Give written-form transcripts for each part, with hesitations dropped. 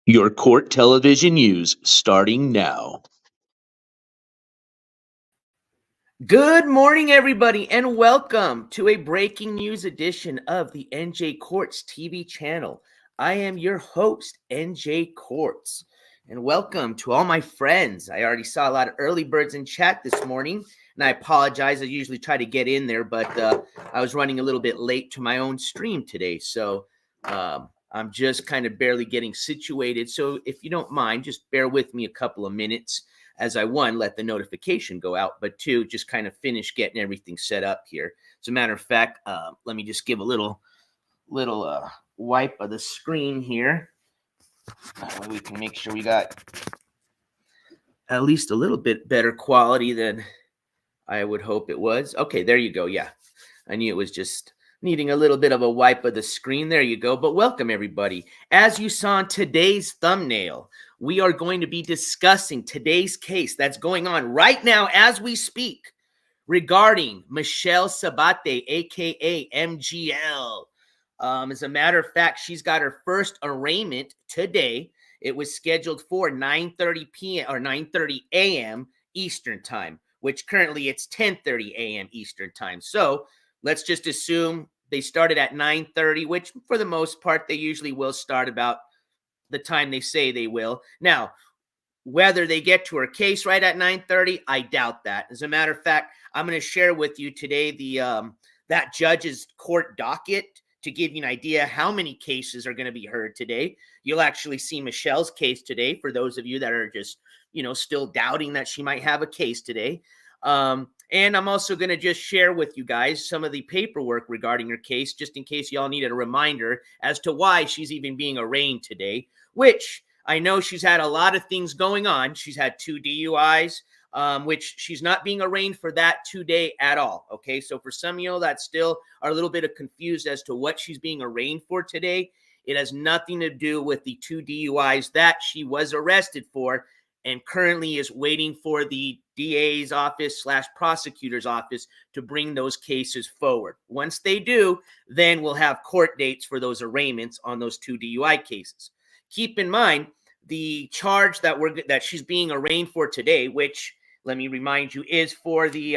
Your court television news starting now. Good morning, everybody, and welcome to a breaking news edition of the NJCourts TV channel. I am your host, NJCourts, and welcome to all my friends. I already saw a lot of early birds in chat this morning, and I apologize. I usually try to get in there, but I was running a little bit late to my own stream today, so I'm just kind of barely getting situated. So if you don't mind, just bear with me a couple of minutes as I, one, let the notification go out, but two, just kind of finish getting everything set up here. As a matter of fact, let me just give a little wipe of the screen here. That way we can make sure we got at least a little bit better quality than I would hope it was. Okay, there you go. Yeah, I knew it was just needing a little bit of a wipe of the screen. There you go. But welcome, everybody. As you saw in today's thumbnail, we are going to be discussing today's case that's going on right now as we speak regarding Michelle Sabate, a.k.a. MGL. As a matter of fact, she's got her first arraignment today. It was scheduled for 9:30 p.m. or 9:30 a.m. Eastern time, which currently it's 10:30 a.m. Eastern time. So let's just assume they started at 9:30, which for the most part, they usually will start about the time they say they will. Now, whether they get to her case right at 9:30, I doubt that. As a matter of fact, I'm going to share with you today the that judge's court docket to give you an idea how many cases are going to be heard today. You'll actually see Michelle's case today for those of you that are just, still doubting that she might have a case today. And I'm also going to just share with you guys some of the paperwork regarding her case, just in case y'all needed a reminder as to why she's even being arraigned today, which I know she's had a lot of things going on. She's had 2 DUIs, which she's not being arraigned for that today at all. Okay, so for some of you that still are a little bit confused as to what she's being arraigned for today, it has nothing to do with the 2 DUIs that she was arrested for and currently is waiting for the DA's office / prosecutor's office to bring those cases forward. Once they do, then we'll have court dates for those arraignments on those 2 DUI cases. Keep in mind, the charge that she's being arraigned for today, which, let me remind you, is for the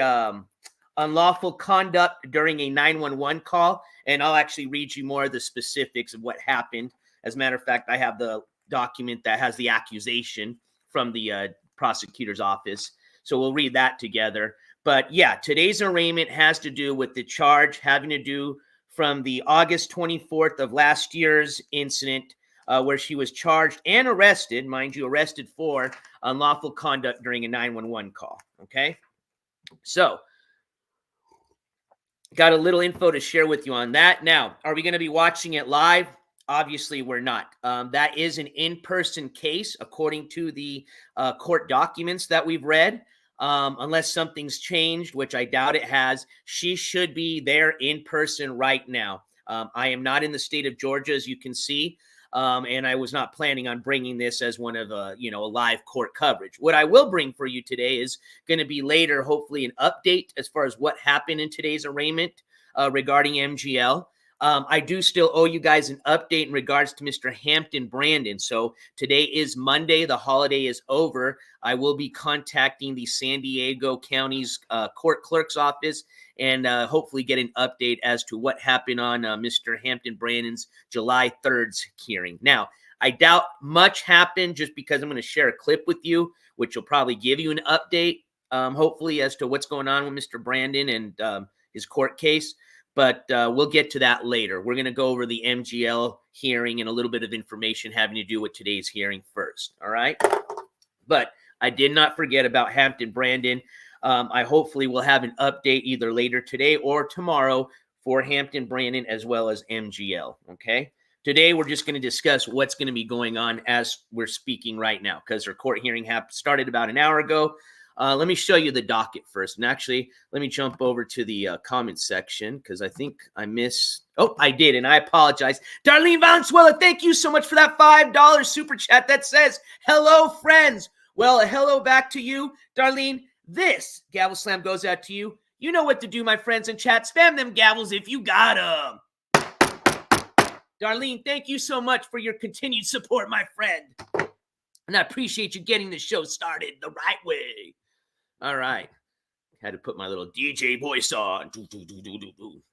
unlawful conduct during a 911 call. And I'll actually read you more of the specifics of what happened. As a matter of fact, I have the document that has the accusation from the prosecutor's office. So we'll read that together. But yeah, today's arraignment has to do with the charge having to do from the August 24th of last year's incident where she was charged and arrested, mind you, arrested for unlawful conduct during a 911 call. Okay. So got a little info to share with you on that. Now, are we going to be watching it live? Obviously, we're not. That is an in-person case, according to the court documents that we've read. Unless something's changed, which I doubt it has, she should be there in person right now. I am not in the state of Georgia, as you can see, and I was not planning on bringing this as one of a live court coverage. What I will bring for you today is going to be later, hopefully, an update as far as what happened in today's arraignment regarding MGL. I do still owe you guys an update in regards to Mr. Hampton Brandon. So today is Monday. The holiday is over. I will be contacting the San Diego County's court clerk's office and hopefully get an update as to what happened on Mr. Hampton Brandon's July 3rd's hearing. Now, I doubt much happened just because I'm going to share a clip with you, which will probably give you an update, hopefully, as to what's going on with Mr. Brandon and his court case. But we'll get to that later. We're going to go over the MGL hearing and a little bit of information having to do with today's hearing first, all right? But I did not forget about Hampton Brandon. I hopefully will have an update either later today or tomorrow for Hampton Brandon as well as MGL, okay? Today, we're just going to discuss what's going to be going on as we're speaking right now because her court hearing started about an hour ago. Let me show you the docket first. And actually, let me jump over to the comment section because I think I missed. Oh, I did, and I apologize. Darlene Valenzuela, thank you so much for that $5 super chat that says, hello, friends. Well, hello back to you, Darlene. This gavel slam goes out to you. You know what to do, my friends in chat. Spam them gavels if you got them. Darlene, thank you so much for your continued support, my friend. And I appreciate you getting the show started the right way. All right. Had to put my little DJ voice on.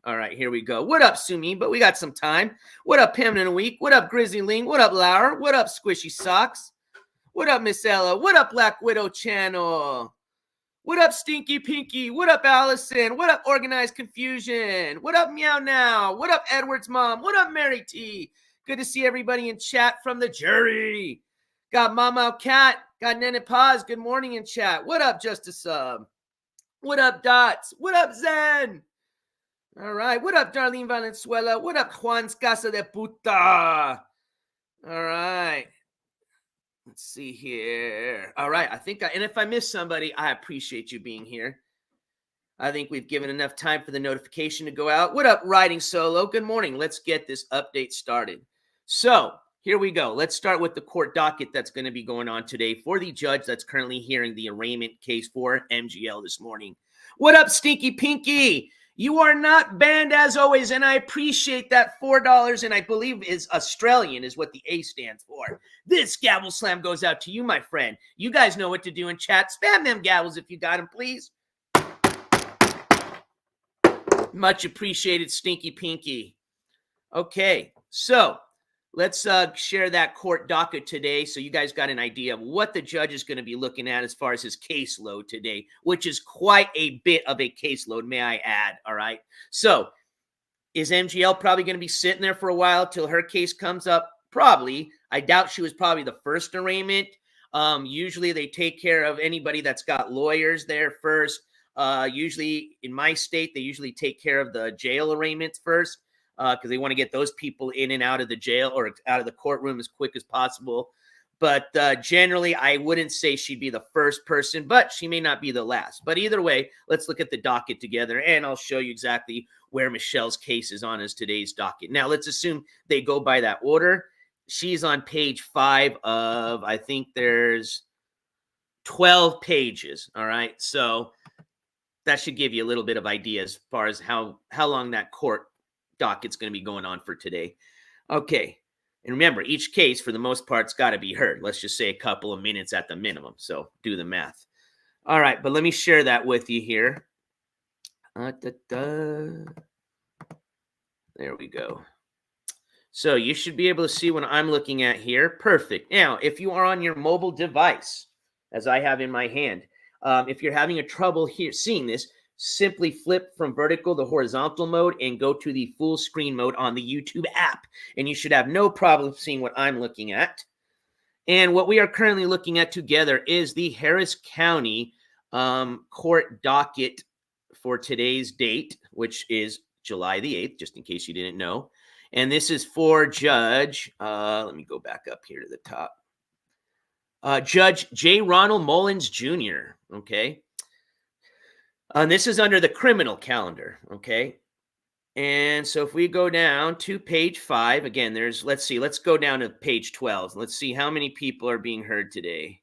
All right, here we go. What up, Sumi? But we got some time. What up, Pam in a week? What up, Grizzly Ling? What up, Laura? What up, Squishy Socks? What up, Miss Ella? What up, Black Widow Channel? What up, Stinky Pinky? What up, Allison? What up, Organized Confusion? What up, Meow Now? What up, Edward's mom? What up, Mary T? Good to see everybody in chat from the jury. Got Mama Cat. Got Nene Paz. Good morning in chat. What up, Justice Sub? What up, Dots? What up, Zen? All right. What up, Darlene Valenzuela? What up, Juan Casa de Puta? All right. Let's see here. All right. And if I miss somebody, I appreciate you being here. I think we've given enough time for the notification to go out. What up, Riding Solo? Good morning. Let's get this update started. So here we go. Let's start with the court docket that's going to be going on today for the judge that's currently hearing the arraignment case for MGL this morning. What up, Stinky Pinky? You are not banned as always, and I appreciate that $4, and I believe is Australian is what the A stands for. This gavel slam goes out to you, my friend. You guys know what to do in chat. Spam them gavels if you got them, please. Much appreciated, Stinky Pinky. Okay, so let's share that court docket today so you guys got an idea of what the judge is going to be looking at as far as his caseload today, which is quite a bit of a caseload, may I add, all right? So is MGL probably going to be sitting there for a while till her case comes up? Probably. I doubt she was probably the first arraignment. Usually they take care of anybody that's got lawyers there first. Usually in my state, they usually take care of the jail arraignments first, because they want to get those people in and out of the jail or out of the courtroom as quick as possible. But generally, I wouldn't say she'd be the first person, but she may not be the last. But either way, let's look at the docket together, and I'll show you exactly where Michelle's case is on as today's docket. Now, let's assume they go by that order. She's on page 5 of, I think there's 12 pages, all right? So that should give you a little bit of idea as far as how long that court docket's going to be going on for today. Okay. And remember, each case, for the most part, has got to be heard. Let's just say a couple of minutes at the minimum. So do the math. All right. But let me share that with you here. There we go. So you should be able to see what I'm looking at here. Perfect. Now, if you are on your mobile device, as I have in my hand, if you're having a trouble here seeing this, simply flip from vertical to horizontal mode and go to the full screen mode on the YouTube app. And you should have no problem seeing what I'm looking at. And what we are currently looking at together is the Harris County court docket for today's date, which is July the 8th, just in case you didn't know. And this is for Judge, let me go back up here to the top. Judge J. Ronald Mullins Jr., okay? This is under the criminal calendar, okay? And so if we go down to page 5, again, let's go down to page 12. Let's see how many people are being heard today.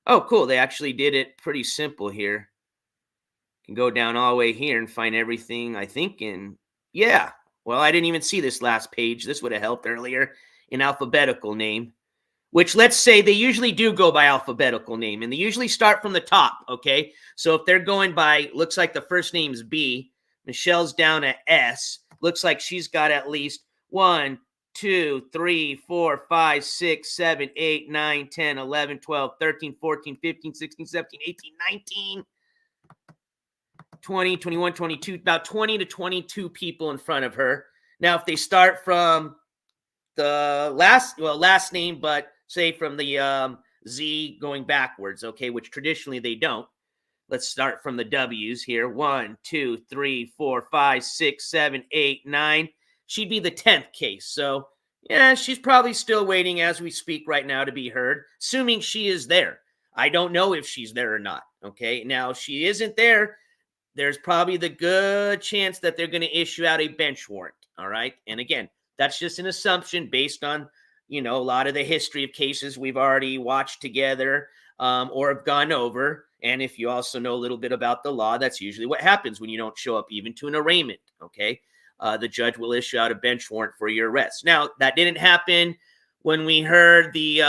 Oh, cool. They actually did it pretty simple here. You can go down all the way here and find everything, I think, yeah. Well, I didn't even see this last page. This would have helped earlier in alphabetical name, which let's say they usually do go by alphabetical name, and they usually start from the top, okay? So if they're going by, looks like the first name's B, Michelle's down at S, looks like she's got at least 1, 2, 3, 4, 5, 6, 7, 8, 9, 10, 11, 12, 13, 14, 15, 16, 17, 18, 19, 20, 21, 22, about 20 to 22 people in front of her. Now, if they start from the last name, but say from the Z going backwards, okay, which traditionally they don't. Let's start from the W's here. 1, 2, 3, 4, 5, 6, 7, 8, 9. She'd be the 10th case. So, yeah, she's probably still waiting as we speak right now to be heard, assuming she is there. I don't know if she's there or not, okay? Now, if she isn't there, there's probably the good chance that they're going to issue out a bench warrant, all right? And again, that's just an assumption based on, a lot of the history of cases we've already watched together or have gone over. And if you also know a little bit about the law, that's usually what happens when you don't show up even to an arraignment, okay? the judge will issue out a bench warrant for your arrest. Now, that didn't happen when we heard the,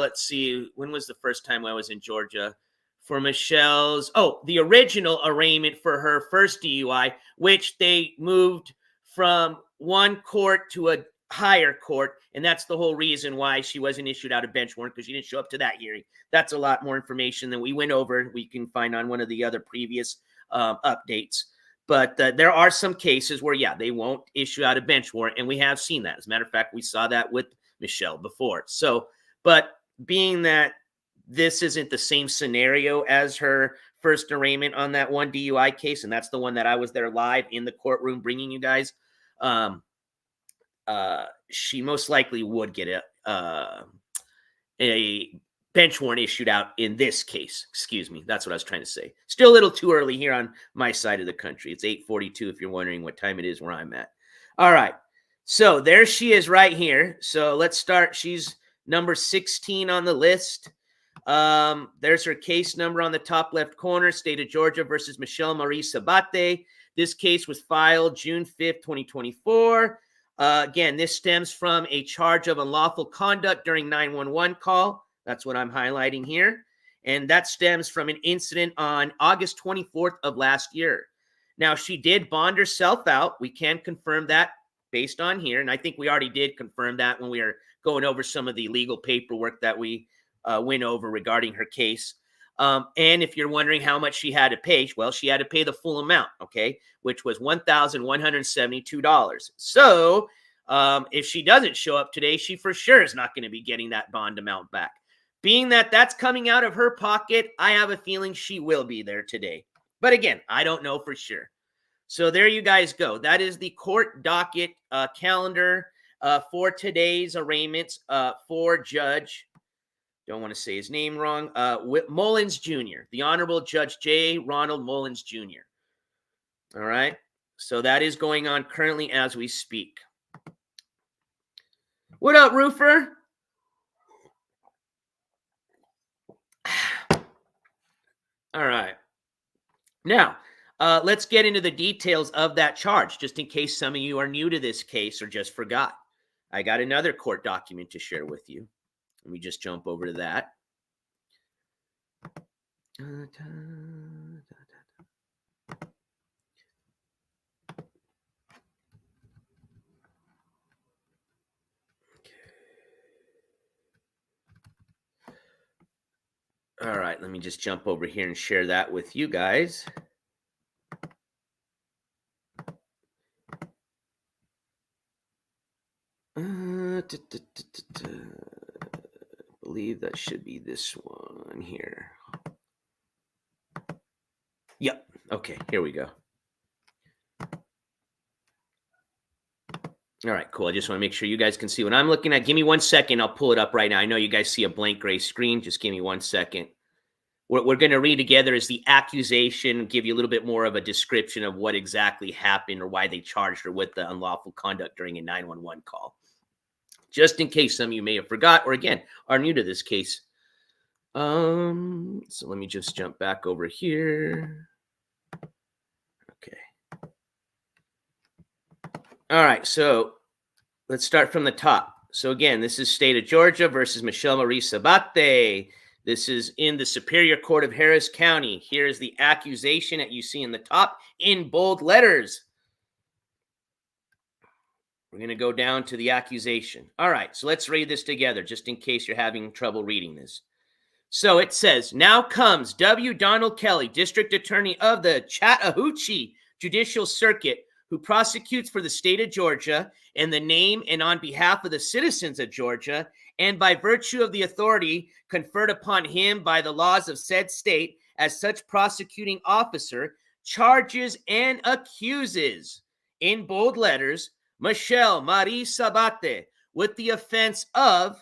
let's see, when was the first time I was in Georgia? For Michelle's, the original arraignment for her first DUI, which they moved from one court to a higher court, and that's the whole reason why she wasn't issued out a bench warrant, because she didn't show up to that hearing. That's a lot more information than we went over. We can find on one of the other previous updates. But there are some cases where, yeah, they won't issue out a bench warrant, and we have seen that. As a matter of fact, we saw that with Michelle before. So, but being that this isn't the same scenario as her first arraignment on that one DUI case, and that's the one that I was there live in the courtroom bringing you guys, she most likely would get a bench warrant issued out in this case. Excuse me. That's what I was trying to say. Still a little too early here on my side of the country. It's 8:42 if you're wondering what time it is where I'm at. All right. So there she is right here. So let's start. She's number 16 on the list. There's her case number on the top left corner, State of Georgia versus Michelle Marie Sabate. This case was filed June 5th, 2024. Again, this stems from a charge of unlawful conduct during 911 call. That's what I'm highlighting here. And that stems from an incident on August 24th of last year. Now, she did bond herself out. We can confirm that based on here. And I think we already did confirm that when we were going over some of the legal paperwork that we went over regarding her case. And if you're wondering how much she had to pay, well, she had to pay the full amount, okay, which was $1,172. So if she doesn't show up today, she for sure is not going to be getting that bond amount back. Being that that's coming out of her pocket, I have a feeling she will be there today. But again, I don't know for sure. So there you guys go. That is the court docket calendar for today's arraignments for Judge, don't want to say his name wrong, Mullins Jr., the Honorable Judge J. Ronald Mullins Jr. All right. So that is going on currently as we speak. What up, Roofer? All right. Now, let's get into the details of that charge, just in case some of you are new to this case or just forgot. I got another court document to share with you. Let me just jump over to that. All right, let me just jump over here and share that with you guys. I believe that should be this one here. Yep. Okay, here we go. All right, cool. I just want to make sure you guys can see what I'm looking at. Give me 1 second. I'll pull it up right now. I know you guys see a blank gray screen. Just give me 1 second. What we're going to read together is the accusation, give you a little bit more of a description of what exactly happened or why they charged her with the unlawful conduct during a 911 call. Just in case some of you may have forgot or, again, are new to this case. So let me just jump back over here. Okay. All right, so let's start from the top. So again, this is State of Georgia versus Michelle Marie Sabate. This is in the Superior Court of Harris County. Here's the accusation that you see in the top in bold letters. We're going to go down to the accusation. All right, so let's read this together just in case you're having trouble reading this. So it says, now comes W. Donald Kelly, District Attorney of the Chattahoochee Judicial Circuit, who prosecutes for the state of Georgia in the name and on behalf of the citizens of Georgia, and by virtue of the authority conferred upon him by the laws of said state as such prosecuting officer, charges and accuses, in bold letters, Michelle Marie Sabate with the offense of,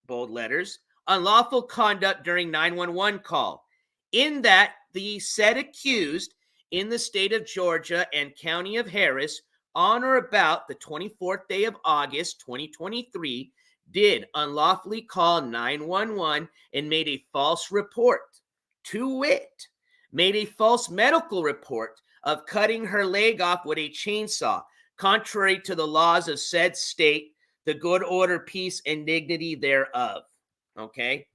bold letters, unlawful conduct during 911 call, in that the said accused in the state of Georgia and county of Harris on or about the 24th day of August, 2023, did unlawfully call 911 and made a false report, to wit, made a false medical report of cutting her leg off with a chainsaw contrary to the laws of said state, the good order, peace, and dignity thereof. Okay?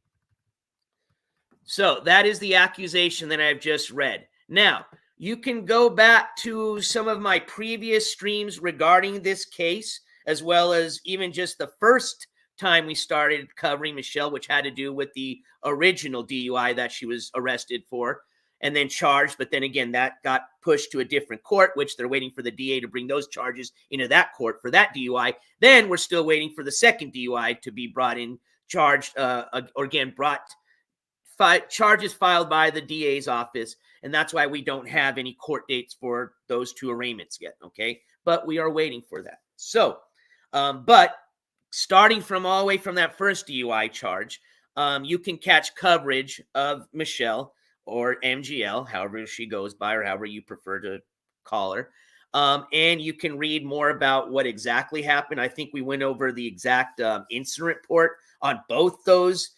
So that is the accusation that I've just read. Now, you can go back to some of my previous streams regarding this case, as well as even just the first time we started covering Michelle, which had to do with the original DUI that she was arrested for and then charged. But then again, that got pushed to a different court, which they're waiting for the DA to bring those charges into that court for that DUI. Then we're still waiting for the second DUI to be brought in, charged, or again, charges filed by the DA's office, and that's why we don't have any court dates for those two arraignments yet, okay? But we are waiting for that. So, but starting from all the way from that first DUI charge, you can catch coverage of Michelle or MGL, however she goes by or however you prefer to call her. And you can read more about what exactly happened. I think we went over the exact incident report on both those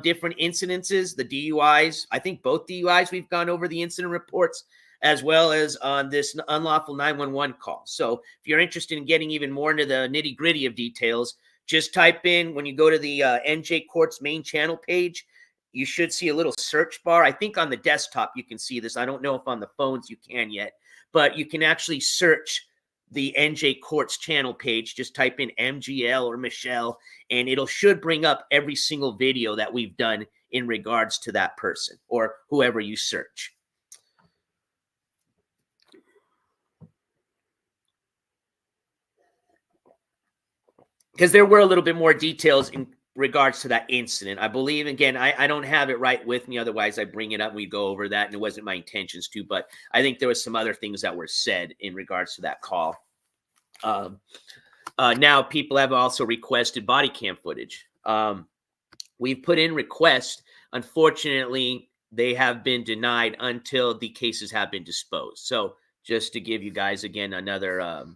different incidences, the DUIs. I think both DUIs we've gone over the incident reports, as well as on this unlawful 911 call. So if you're interested in getting even more into the nitty gritty of details, just type in, when you go to the NJCourts main channel page, you should see a little search bar. I think on the desktop you can see this. I don't know if on the phones you can yet, but you can actually search the NJCourts channel page. Just type in MGL or Michelle, and it'll should bring up every single video that we've done in regards to that person or whoever you search. Because there were a little bit more details in regards to that incident. I believe, again, I don't have it right with me. Otherwise, I bring it up. We go over that, and it wasn't my intentions to. But I think there was some other things that were said in regards to that call. Now, people have also requested body cam footage. We've put in requests. Unfortunately, they have been denied until the cases have been disposed. So just to give you guys, again, another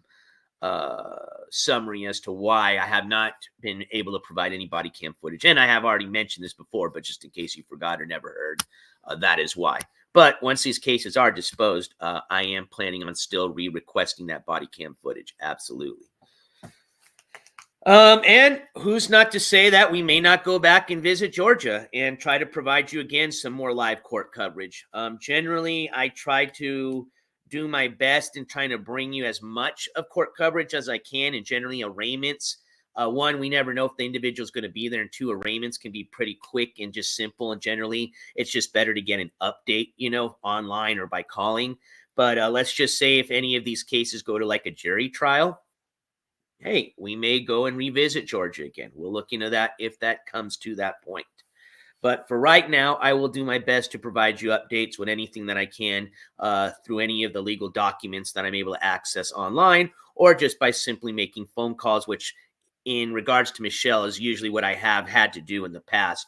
summary as to why I have not been able to provide any body cam footage. And I have already mentioned this before, but just in case you forgot or never heard, that is why. But once these cases are disposed, I am planning on still requesting that body cam footage. Absolutely. And who's not to say that we may not go back and visit Georgia and try to provide you again some more live court coverage. Generally, I try to do my best in trying to bring you as much of court coverage as I can, and generally arraignments. One, we never know if the individual is going to be there, and two, arraignments can be pretty quick and just simple, and generally it's just better to get an update, online or by calling. But let's just say if any of these cases go to like a jury trial, hey, we may go and revisit Georgia again. We'll look into that if that comes to that point. But for right now, I will do my best to provide you updates with anything that I can through any of the legal documents that I'm able to access online, or just by simply making phone calls, which in regards to Michelle is usually what I have had to do in the past,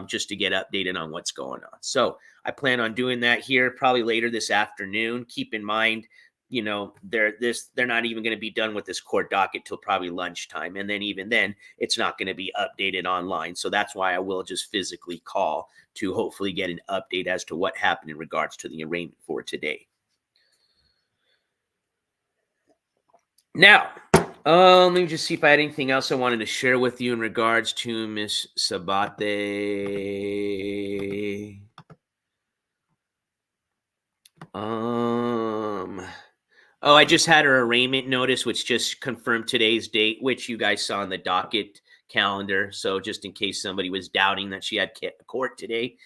just to get updated on what's going on. So I plan on doing that here probably later this afternoon. Keep in mind, they're not even going to be done with this court docket till probably lunchtime. And then even then, it's not going to be updated online. So that's why I will just physically call to hopefully get an update as to what happened in regards to the arraignment for today. Now, let me just see if I had anything else I wanted to share with you in regards to Miss Sabate. I just had her arraignment notice, which just confirmed today's date, which you guys saw on the docket calendar. So just in case somebody was doubting that she had court today,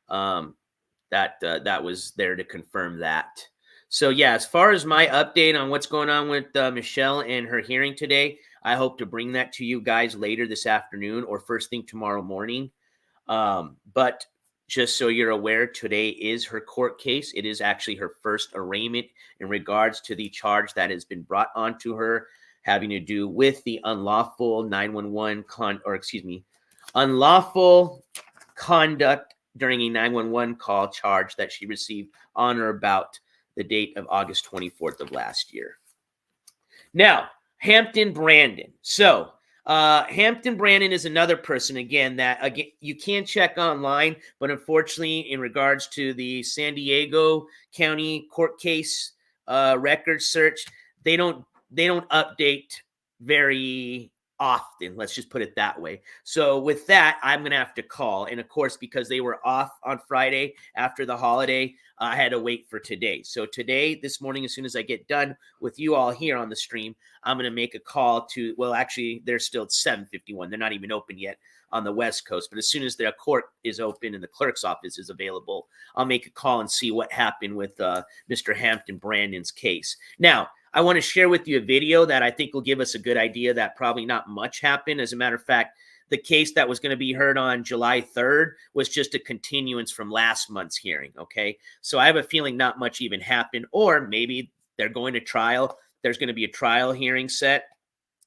that was there to confirm that. So yeah, as far as my update on what's going on with Michelle and her hearing today, I hope to bring that to you guys later this afternoon or first thing tomorrow morning. But just so you're aware, today is her court case. It is actually her first arraignment in regards to the charge that has been brought onto her having to do with the unlawful 911 unlawful conduct during a 911 call charge that she received on or about the date of August 24th of last year. Now, Hampton Brandon. So, Hampton Brandon is another person, again, that you can check online, but unfortunately, in regards to the San Diego County court case record search, they don't they don't update very often. Let's just put it that way. So with that, I'm going to have to call. And of course, because they were off on Friday after the holiday, I had to wait for today. So today, this morning, as soon as I get done with you all here on the stream, I'm going to make a call to, well, actually, they're still at 7:51. They're not even open yet on the West Coast. But as soon as their court is open and the clerk's office is available, I'll make a call and see what happened with Mr. Hampton Brandon's case. Now, I want to share with you a video that I think will give us a good idea that probably not much happened. As a matter of fact, the case that was going to be heard on July 3rd was just a continuance from last month's hearing, okay? So I have a feeling not much even happened, or maybe they're going to trial. There's going to be a trial hearing set,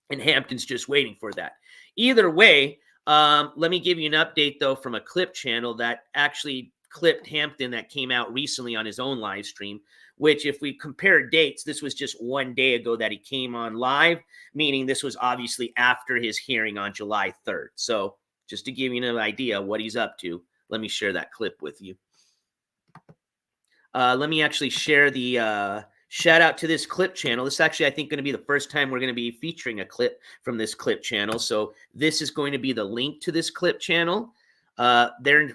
and Hampton's just waiting for that. Either way, let me give you an update, though, from a clip channel that actually clipped Hampton that came out recently on his own live stream, which if we compare dates, this was just 1 day ago that he came on live, meaning this was obviously after his hearing on July 3rd. So just to give you an idea of what he's up to, let me share that clip with you. Let me actually share the shout out to this clip channel. This is actually, I think, going to be the first time we're going to be featuring a clip from this clip channel. So this is going to be the link to this clip channel. Their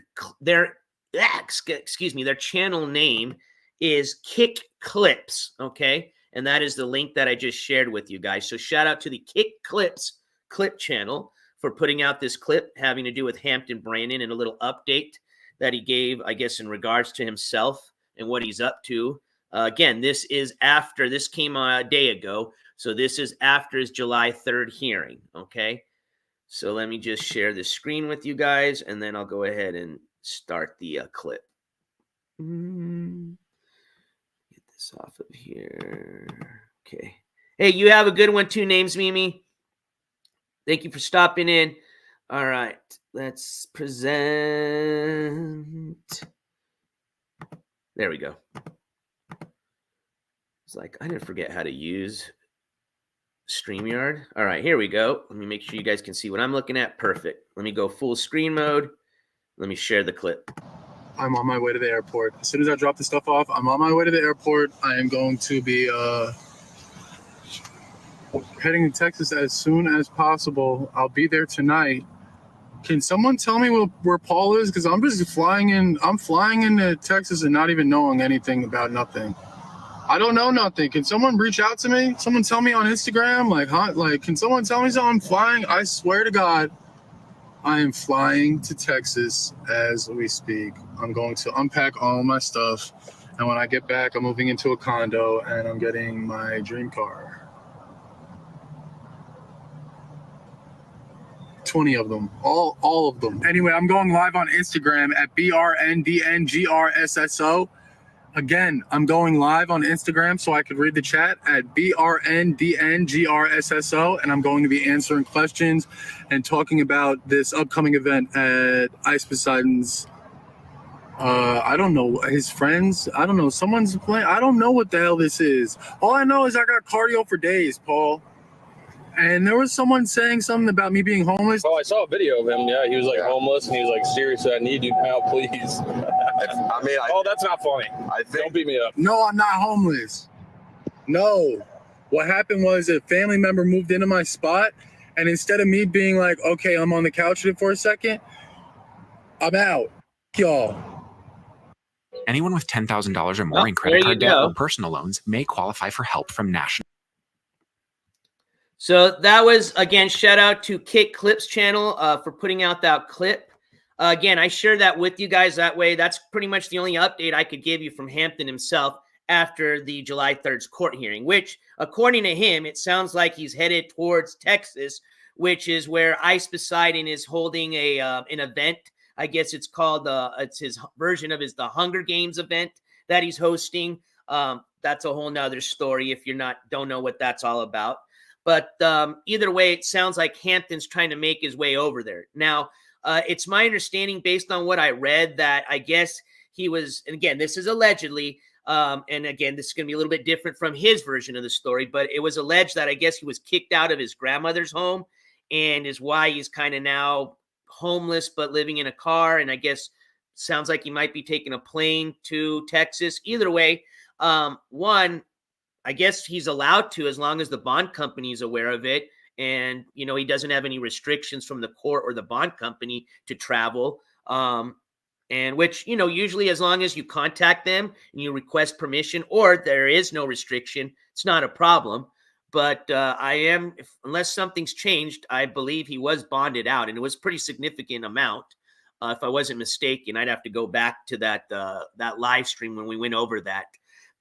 channel name is Kick Clips, okay? And that is the link that I just shared with you guys. So shout out to the Kick Clips clip channel for putting out this clip having to do with Hampton Brandon and a little update that he gave, I guess, in regards to himself and what he's up to. Again, this is after, this came a day ago, so this is after his July 3rd hearing, okay? So let me just share this screen with you guys, and then I'll go ahead and start the clip. Get this off of here. Okay. Hey, you have a good one too, Names Mimi. Thank you for stopping in. All right, let's present. There we go. It's like I didn't forget how to use StreamYard. All right, here we go. Let me make sure you guys can see what I'm looking at. Perfect. Let me go full screen mode. Let me share the clip. I'm on my way to the airport. As soon as I drop the stuff off, I'm on my way to the airport. I am going to be heading to Texas as soon as possible. I'll be there tonight. Can someone tell me where Paul is? Because I'm just flying in. I'm flying into Texas and not even knowing anything about nothing. I don't know nothing. Can someone reach out to me? Someone tell me on Instagram? Can someone tell me so I'm flying? I swear to God, I am flying to Texas as we speak. I'm going to unpack all my stuff. And when I get back, I'm moving into a condo and I'm getting my dream car. 20 of them, all of them. Anyway, I'm going live on Instagram at BRNDNGRSSO. Again, I'm going live on Instagram so I could read the chat at BRNDNGRSSO, and I'm going to be answering questions and talking about this upcoming event at Ice Poseidon's. I don't know, his friends. I don't know, someone's playing. I don't know what the hell this is. All I know is I got cardio for days, Paul. And there was someone saying something about me being homeless. Oh, I saw a video of him. Yeah, he was homeless, and he was like, seriously, I need you now, please. That's not funny. Don't beat me up. No, I'm not homeless. No. What happened was a family member moved into my spot, and instead of me being like, okay, I'm on the couch for a second, I'm out. Y'all. Anyone with $10,000 or more in credit card debt or personal loans may qualify for help from National. So that was, again, shout out to Kick Clips channel for putting out that clip. Again, I shared that with you guys that way. That's pretty much the only update I could give you from Hampton himself after the July 3rd court hearing, which, according to him, it sounds like he's headed towards Texas, which is where Ice Poseidon is holding an event. I guess it's called, it's his version of the Hunger Games event that he's hosting. That's a whole nother story if you don't know what that's all about. But either way, it sounds like Hampton's trying to make his way over there. Now, it's my understanding, based on what I read, that I guess he was, and again, this is allegedly, and again, this is going to be a little bit different from his version of the story, but it was alleged that I guess he was kicked out of his grandmother's home and is why he's kind of now homeless but living in a car. And I guess sounds like he might be taking a plane to Texas. Either way, one, I guess he's allowed to, as long as the bond company is aware of it. And, you know, he doesn't have any restrictions from the court or the bond company to travel. And which, you know, usually as long as you contact them and you request permission, or there is no restriction, it's not a problem. But unless something's changed, I believe he was bonded out, and it was a pretty significant amount. If I wasn't mistaken, I'd have to go back to that live stream when we went over that.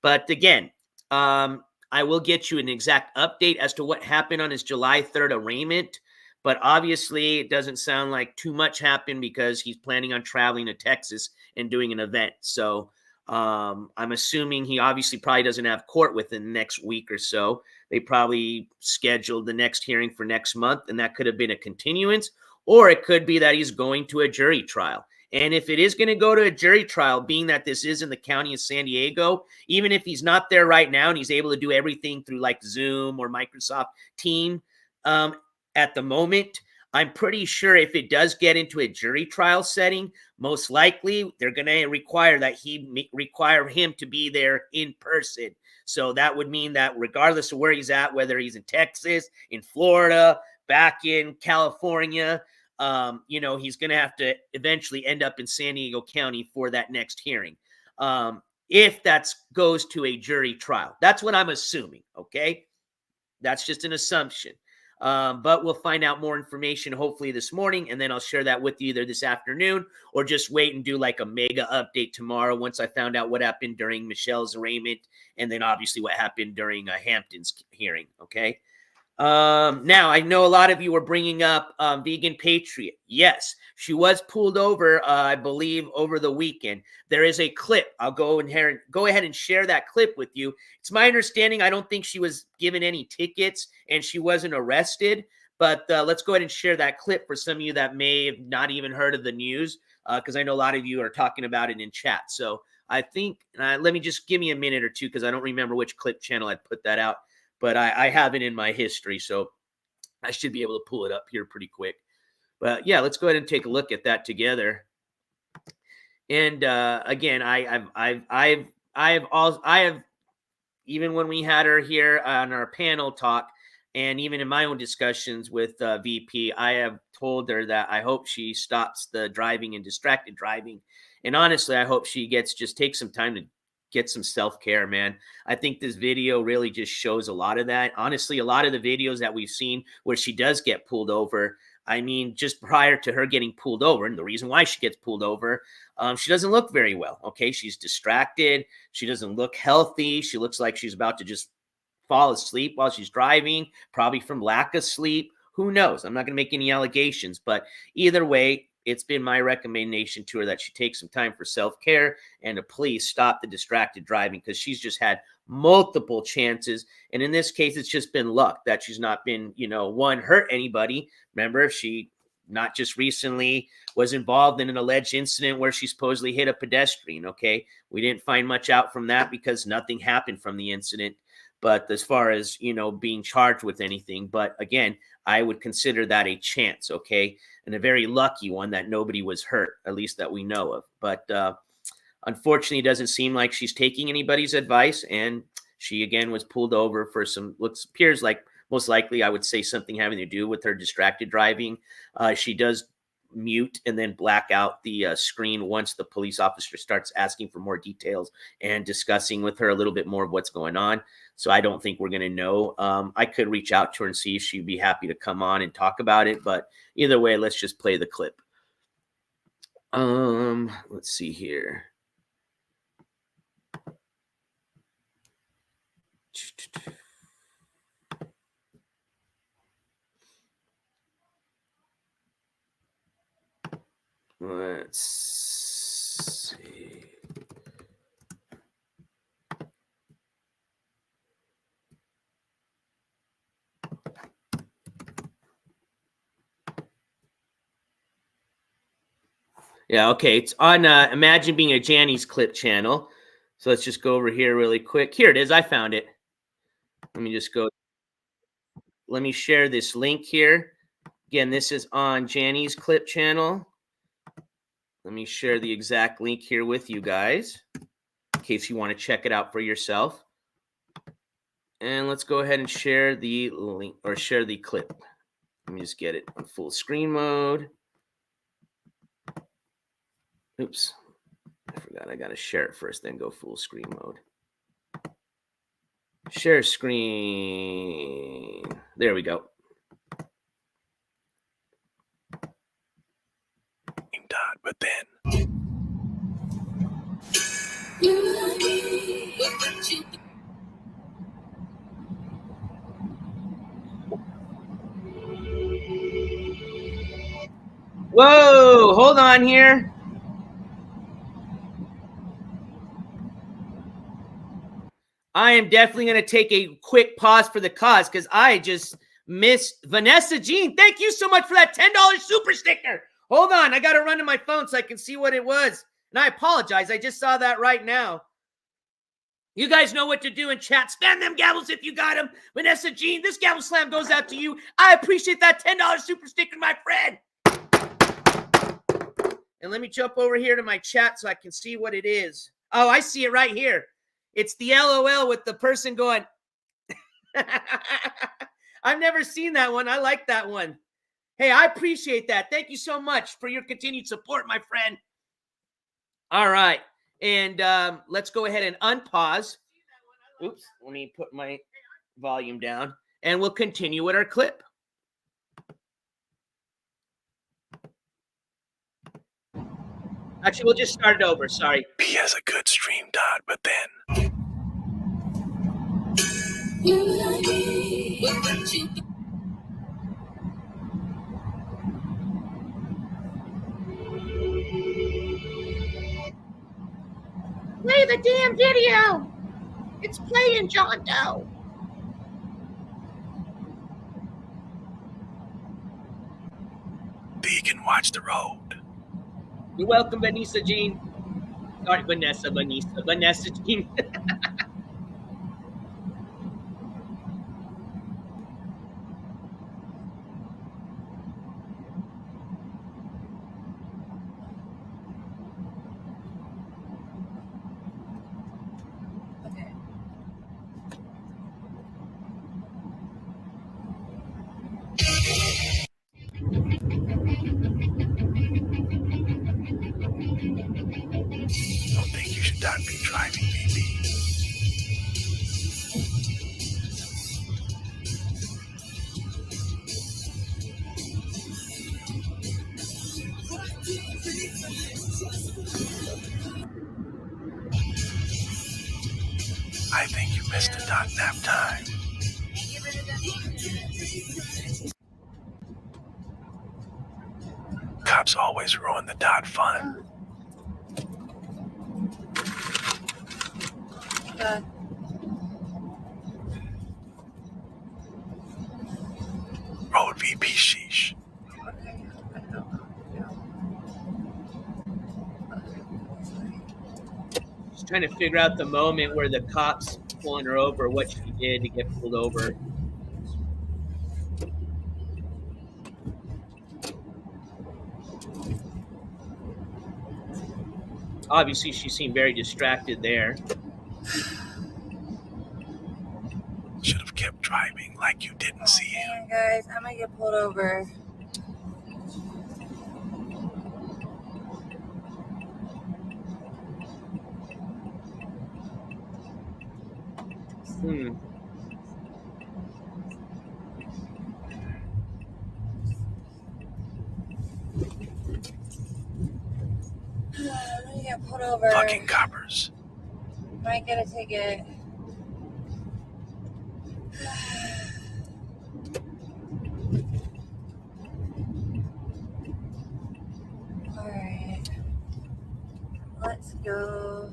But again, I will get you an exact update as to what happened on his July 3rd arraignment. But obviously, it doesn't sound like too much happened because he's planning on traveling to Texas and doing an event. So I'm assuming he obviously probably doesn't have court within the next week or so. They probably scheduled the next hearing for next month, and that could have been a continuance, or it could be that he's going to a jury trial. And if it is going to go to a jury trial, being that this is in the county of San Diego, even if he's not there right now and he's able to do everything through like Zoom or Microsoft Teams, at the moment, I'm pretty sure if it does get into a jury trial setting, most likely they're going to require him to be there in person. So that would mean that regardless of where he's at, whether he's in Texas, in Florida, back in California, he's going to have to eventually end up in San Diego County for that next hearing. If that goes to a jury trial, that's what I'm assuming. Okay. That's just an assumption. But we'll find out more information hopefully this morning, and then I'll share that with you either this afternoon or just wait and do like a mega update tomorrow once I found out what happened during Michelle's arraignment, and then obviously what happened during Hampton's hearing. Okay. Now, I know a lot of you were bringing up Vegan Patriot. Yes, she was pulled over, I believe, over the weekend. There is a clip. I'll go ahead and share that clip with you. It's my understanding I don't think she was given any tickets and she wasn't arrested. But let's go ahead and share that clip for some of you that may have not even heard of the news, because I know a lot of you are talking about it in chat. So I think, let me just give me a minute or two because I don't remember which clip channel I put that out. But I have it in my history, so I should be able to pull it up here pretty quick. But yeah, let's go ahead and take a look at that together. And again, I have even when we had her here on our panel talk, and even in my own discussions with VP, I have told her that I hope she stops the driving and distracted driving. And honestly, I hope she takes some time to get some self-care, man. I think this video really just shows a lot of that. Honestly, a lot of the videos that we've seen where she does get pulled over, I mean, just prior to her getting pulled over, and the reason why she gets pulled over, she doesn't look very well, okay? She's distracted. She doesn't look healthy. She looks like she's about to just fall asleep while she's driving, probably from lack of sleep. Who knows? I'm not going to make any allegations, but either way, it's been my recommendation to her that she take some time for self-care and to please stop the distracted driving, because she's just had multiple chances. And in this case, it's just been luck that she's not been, hurt anybody. Remember, she not just recently was involved in an alleged incident where she supposedly hit a pedestrian. Okay. We didn't find much out from that because nothing happened from the incident. But as far as, being charged with anything, but again, I would consider that a chance, okay? And a very lucky one that nobody was hurt, at least that we know of. But unfortunately, it doesn't seem like she's taking anybody's advice. And she, again, was pulled over for appears like most likely, I would say, something having to do with her distracted driving. She does mute and then black out the screen once the police officer starts asking for more details and discussing with her a little bit more of what's going on. So I don't think we're going to know. I could reach out to her and see if she'd be happy to come on and talk about it. But either way, let's just play the clip. Let's see here. Let's see. Yeah, okay. It's on Imagine Being a Janny's clip channel. So let's just go over here really quick. Here it is. I found it. Let me just go. Let me share this link here. Again, this is on Janny's clip channel. Let me share the exact link here with you guys in case you want to check it out for yourself. And let's go ahead and share the link or share the clip. Let me just get it on full screen mode. Oops. I forgot I got to share it first, then go full screen mode. Share screen. There we go. But then. Whoa, hold on here. I am definitely going to take a quick pause for the cause because I just missed Vanessa Jean. Thank you so much for that $10 super sticker. Hold on. I got to run to my phone so I can see what it was. And I apologize. I just saw that right now. You guys know what to do in chat. Spam them gavels if you got them. Vanessa Jean, this gavel slam goes out to you. I appreciate that $10 super sticker, my friend. And let me jump over here to my chat so I can see what it is. Oh, I see it right here. It's the LOL with the person going. I've never seen that one. I like that one. Hey, I appreciate that. Thank you so much for your continued support, my friend. All right. And let's go ahead and unpause. Oops. Let me put my volume down. And we'll continue with our clip. Actually, we'll just start it over. Sorry. P has a good stream, Todd, but then. Play the damn video. It's playing, John Doe. P can watch the road. You're welcome, Vanessa Jean. Sorry, Vanessa Jean. I don't think you should not be driving, baby. I think you missed the dot nap time. Cops always ruin the dot fun. Road VP sheesh. Just trying to figure out the moment where the cops pulling her over, what she did to get pulled over. Obviously, she seemed very distracted there. Should have kept driving like you didn't see him. Guys, I'm gonna get pulled over. I'm gonna get pulled over. Fucking coppers. Might get a ticket. Alright. Let's go.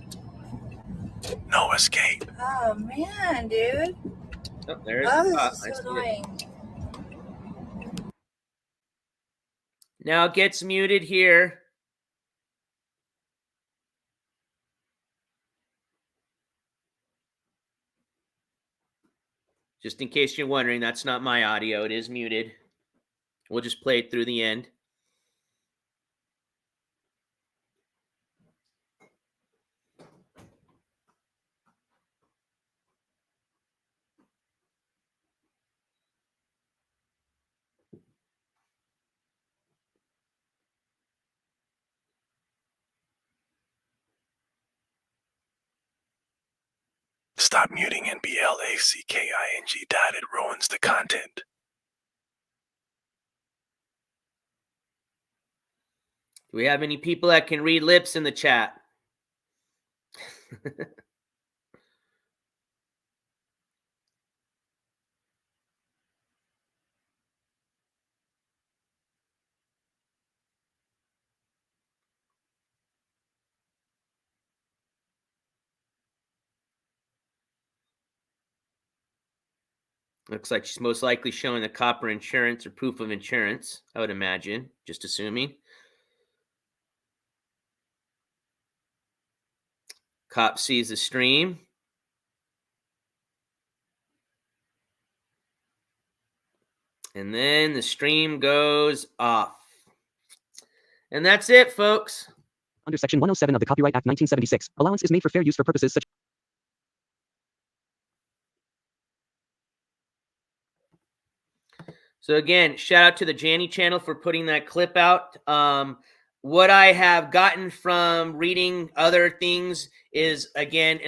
No escape. Oh man, dude. Oh, there's Oh, the cop. this is so annoying. Now it gets muted here. Just in case you're wondering, that's not my audio. It is muted. We'll just play it through the end. Stop muting NBLACKING. It ruins the content. Do we have any people that can read lips in the chat? Looks like she's most likely showing the copper insurance or proof of insurance, I would imagine, just assuming. Cop sees the stream. And then the stream goes off. And that's it, folks. Under Section 107 of the Copyright Act 1976, allowance is made for fair use for purposes such. So again, shout out to the Janny channel for putting that clip out. What I have gotten from reading other things is, again,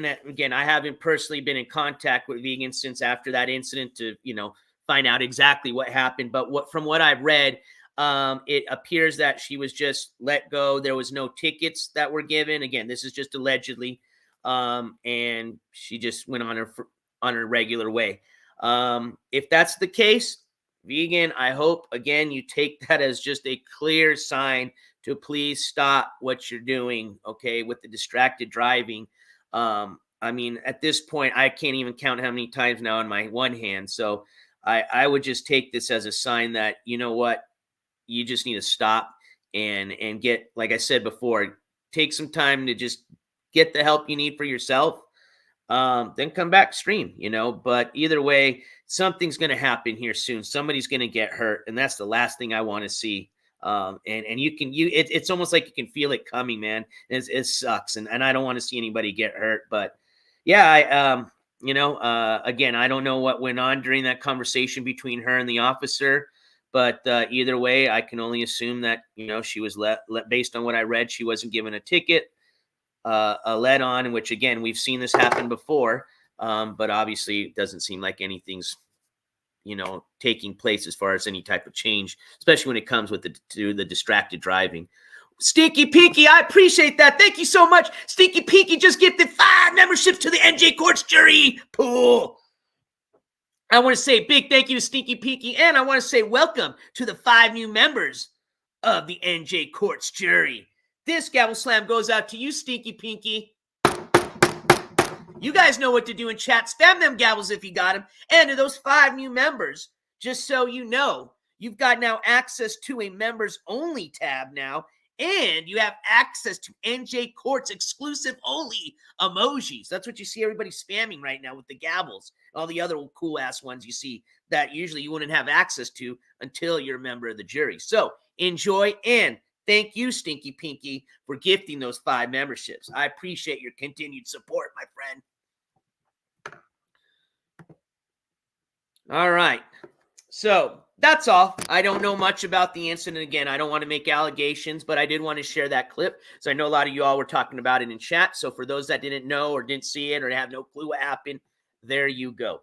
I haven't personally been in contact with vegans since after that incident to, find out exactly what happened. But from what I've read, it appears that she was just let go. There was no tickets that were given. Again, this is just allegedly, and she just went on her regular way. If that's the case, vegan, I hope, again, you take that as just a clear sign to please stop what you're doing, okay, with the distracted driving. At this point, I can't even count how many times now on my one hand. So I would just take this as a sign that, you know what, you just need to stop and get, like I said before, take some time to just get the help you need for yourself. Then come back stream, but either way, something's going to happen here soon. Somebody's going to get hurt. And that's the last thing I want to see. It's almost like you can feel it coming, man. It sucks. And I don't want to see anybody get hurt, but yeah, again, I don't know what went on during that conversation between her and the officer, but either way, I can only assume that, she was based on what I read, she wasn't given a ticket. A lead on, in which, again, we've seen this happen before, but obviously it doesn't seem like anything's taking place as far as any type of change, especially when it comes with the distracted driving. Stinky Pinky, I appreciate that. Thank you so much. Stinky Pinky just gifted 5 memberships to the NJCourts jury pool. I want to say big thank you to Stinky Pinky, and I want to say welcome to the 5 new members of the NJCourts jury. This gavel slam goes out to you, Stinky Pinky. You guys know what to do in chat. Spam them gavels if you got them. And to those 5 new members, just so you know, you've got now access to a members only tab now. And you have access to NJCourts exclusive only emojis. That's what you see everybody spamming right now with the gavels. All the other cool ass ones you see that usually you wouldn't have access to until you're a member of the jury. So enjoy, and thank you, Stinky Pinky, for gifting those 5 memberships. I appreciate your continued support, my friend. All right. So that's all. I don't know much about the incident. Again, I don't want to make allegations, but I did want to share that clip. So I know a lot of you all were talking about it in chat. So for those that didn't know or didn't see it or have no clue what happened, there you go.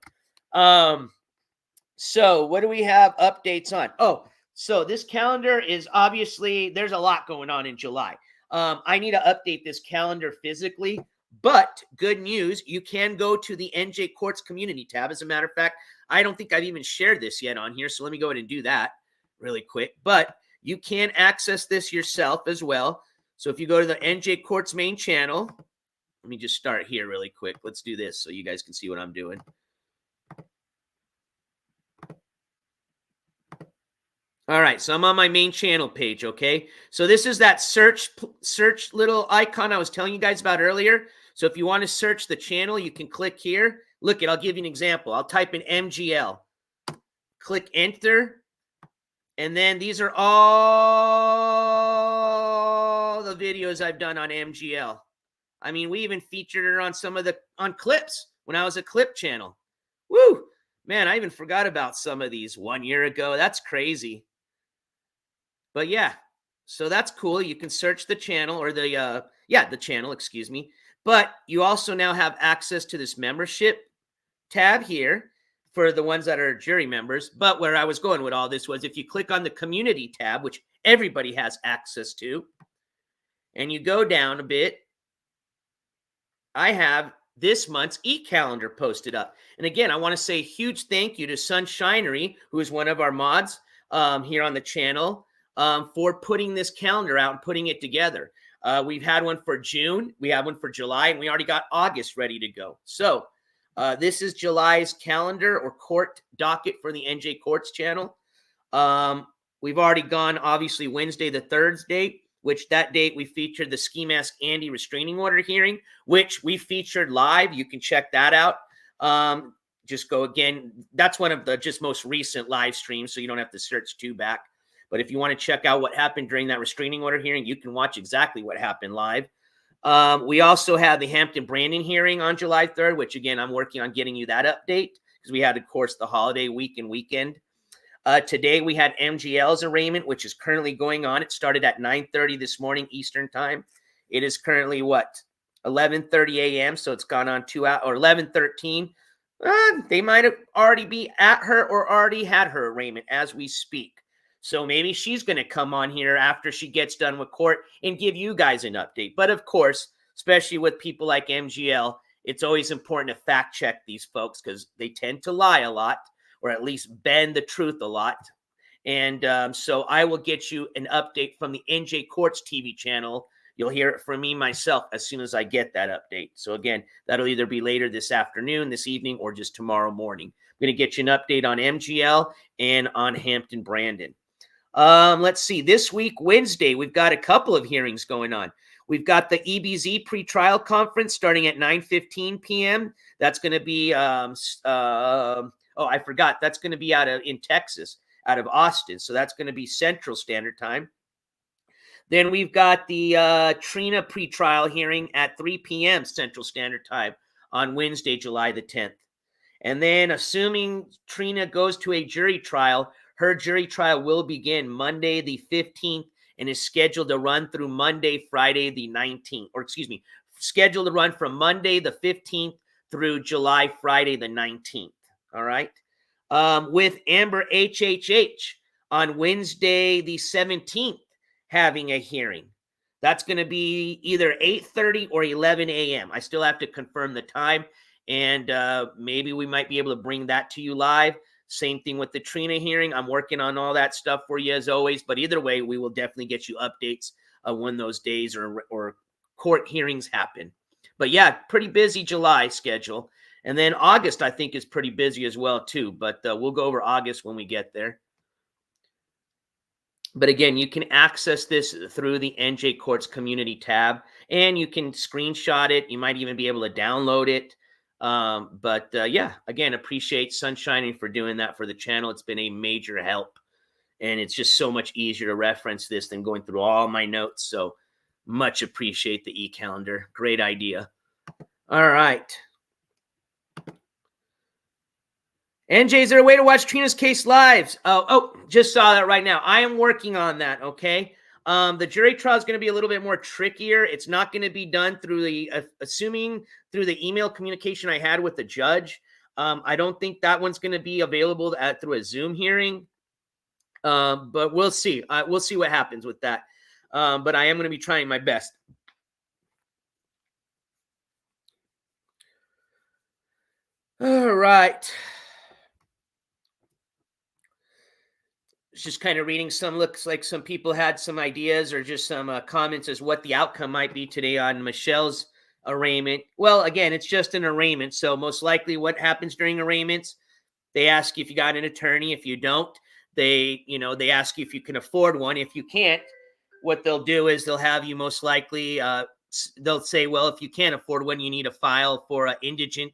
So what do we have updates on? Oh, so this calendar is obviously, there's a lot going on in July. I need to update this calendar physically, but good news, you can go to the NJCourts community tab. As a matter of fact, I don't think I've even shared this yet on here, so let me go ahead and do that really quick. But you can access this yourself as well. So if you go to the NJCourts main channel, let me just start here really quick. Let's do this so you guys can see what I'm doing. All right, so I'm on my main channel page, okay? So this is that search little icon I was telling you guys about earlier. So if you want to search the channel, you can click here. Look, I'll give you an example. I'll type in MGL. Click enter. And then these are all the videos I've done on MGL. I mean, we even featured her on on clips when I was a clip channel. Woo! Man, I even forgot about some of these 1 year ago. That's crazy. But yeah, so that's cool. You can search the channel or the channel, excuse me. But you also now have access to this membership tab here for the ones that are jury members. But where I was going with all this was if you click on the community tab, which everybody has access to, and you go down a bit, I have this month's e-calendar posted up. And again, I want to say a huge thank you to Sunshinery, who is one of our mods here on the channel, for putting this calendar out and putting it together. We've had one for June, we have one for July, and we already got August ready to go. So this is July's calendar or court docket for the NJCourts channel. We've already gone, obviously, Wednesday the 3rd date, which that date we featured the Ski Mask Andy restraining order hearing, which we featured live. You can check that out. Just go again. That's one of the just most recent live streams, so you don't have to search too back. But if you want to check out what happened during that restraining order hearing, you can watch exactly what happened live. We also had the Hampton Brandon hearing on July 3rd, which, again, I'm working on getting you that update because we had, of course, the holiday week and weekend. Today, we had MGL's arraignment, which is currently going on. It started at 9:30 this morning Eastern time. It is currently, 11:30 a.m., so it's gone on 2 hours, or 11:13. They might have already be at her or already had her arraignment as we speak. So maybe she's going to come on here after she gets done with court and give you guys an update. But, of course, especially with people like MGL, it's always important to fact check these folks because they tend to lie a lot, or at least bend the truth a lot. And so I will get you an update from the NJCourts TV channel. You'll hear it from me myself as soon as I get that update. So again, that'll either be later this afternoon, this evening, or just tomorrow morning. I'm going to get you an update on MGL and on Hampton Brandon. Let's see. This week, Wednesday, we've got a couple of hearings going on. We've got the EBZ pretrial conference starting at 9:15 p.m. That's going to be I forgot. That's going to be in Texas, out of Austin. So that's going to be Central Standard Time. Then we've got the Trina pretrial hearing at 3 p.m. Central Standard Time on Wednesday, July the 10th. And then assuming Trina goes to a jury trial, her jury trial will begin Monday the 15th and is scheduled to run through Monday, Friday the 19th. Scheduled to run from Monday the 15th through July, Friday the 19th. All right. With Amber HHH on Wednesday the 17th having a hearing. That's going to be either 8:30 or 11 a.m. I still have to confirm the time, and maybe we might be able to bring that to you live. Same thing with the Trina hearing. I'm working on all that stuff for you as always, but either way, we will definitely get you updates when those days or court hearings happen. But yeah, pretty busy July schedule. And then August, I think, is pretty busy as well, too. But we'll go over August when we get there. But again, you can access this through the NJCourts community tab, and you can screenshot it. You might even be able to download it. Yeah, again, appreciate Sunshining for doing that for the channel. It's been a major help, and it's just so much easier to reference this than going through all my notes. So much appreciate the e-calendar. Great idea. All right. NJ, is there a way to watch Trina's case live? Just saw that right now. I am working on that, okay? The jury trial is going to be a little bit more trickier. It's not going to be done through assuming through the email communication I had with the judge. I don't think that one's going to be available through a Zoom hearing. But we'll see. We'll see what happens with that. But I am going to be trying my best. All right. Just kind of reading some. Looks like some people had some ideas or just some comments as what the outcome might be today on Michelle's arraignment. Well, again, it's just an arraignment. So most likely what happens during arraignments, they ask you if you got an attorney. If you don't, they ask you if you can afford one. If you can't, what they'll do is they'll have you most likely, they'll say, well, if you can't afford one, you need to file for indigent,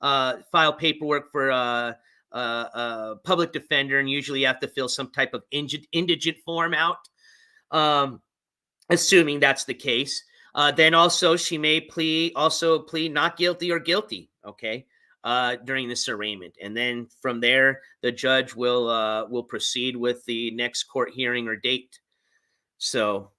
file paperwork for public defender, and usually you have to fill some type of indigent form out, assuming that's the case. Then also she may plead not guilty or guilty, okay, during this arraignment. And then from there, the judge will proceed with the next court hearing or date. So